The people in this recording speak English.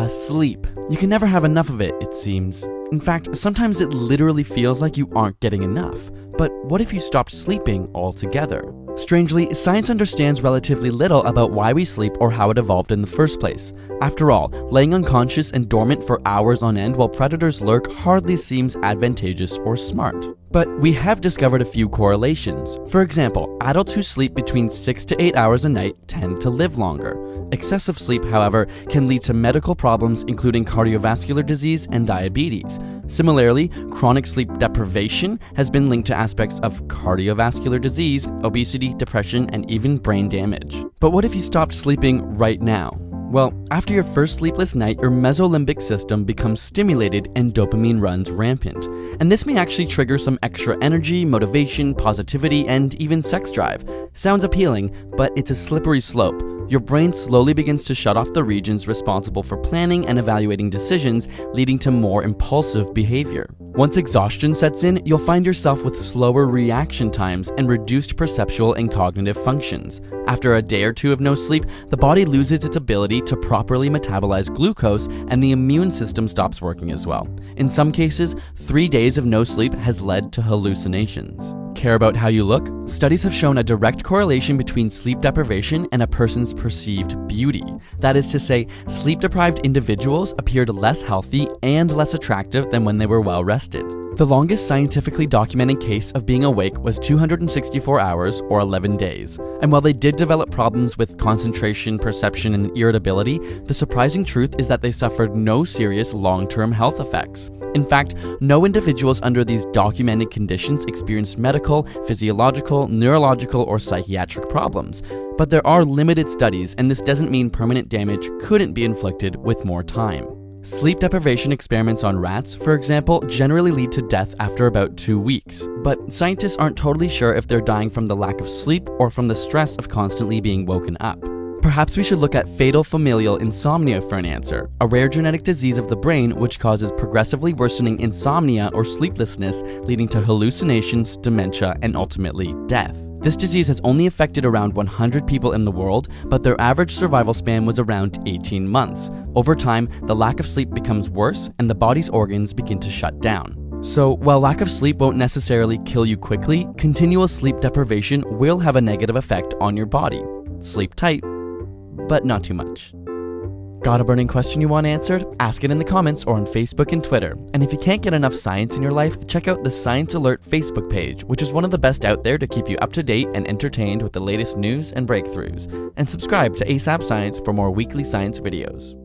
Sleep. You can never have enough of it, it seems. In fact, sometimes it literally feels like you aren't getting enough. But what if you stopped sleeping altogether? Strangely, science understands relatively little about why we sleep or how it evolved in the first place. After all, laying unconscious and dormant for hours on end while predators lurk hardly seems advantageous or smart. But we have discovered a few correlations. For example, adults who sleep between 6 to 8 hours a night tend to live longer. Excessive sleep, however, can lead to medical problems including cardiovascular disease and diabetes. Similarly, chronic sleep deprivation has been linked to aspects of cardiovascular disease, obesity, depression, and even brain damage. But what if you stopped sleeping right now? Well, after your first sleepless night, your mesolimbic system becomes stimulated and dopamine runs rampant. And this may actually trigger some extra energy, motivation, positivity, and even sex drive. Sounds appealing, but it's a slippery slope. Your brain slowly begins to shut off the regions responsible for planning and evaluating decisions, leading to more impulsive behavior. Once exhaustion sets in, you'll find yourself with slower reaction times and reduced perceptual and cognitive functions. After a day or two of no sleep, the body loses its ability to properly metabolize glucose and the immune system stops working as well. In some cases, 3 days of no sleep has led to hallucinations. Care about how you look? Studies have shown a direct correlation between sleep deprivation and a person's perceived beauty. That is to say, sleep-deprived individuals appeared less healthy and less attractive than when they were well rested. The longest scientifically documented case of being awake was 264 hours or 11 days. And while they did develop problems with concentration, perception, and irritability, the surprising truth is that they suffered no serious long-term health effects. In fact, no individuals under these documented conditions experienced medical, physiological, neurological, or psychiatric problems. But there are limited studies, and this doesn't mean permanent damage couldn't be inflicted with more time. Sleep deprivation experiments on rats, for example, generally lead to death after about 2 weeks. But scientists aren't totally sure if they're dying from the lack of sleep or from the stress of constantly being woken up. Perhaps we should look at fatal familial insomnia for an answer, a rare genetic disease of the brain which causes progressively worsening insomnia or sleeplessness, leading to hallucinations, dementia, and ultimately death. This disease has only affected around 100 people in the world, but their average survival span was around 18 months. Over time, the lack of sleep becomes worse and the body's organs begin to shut down. So, while lack of sleep won't necessarily kill you quickly, continual sleep deprivation will have a negative effect on your body. Sleep tight, but not too much. Got a burning question you want answered? Ask it in the comments or on Facebook and Twitter. And if you can't get enough science in your life, check out the Science Alert Facebook page, which is one of the best out there to keep you up to date and entertained with the latest news and breakthroughs. And subscribe to ASAP Science for more weekly science videos.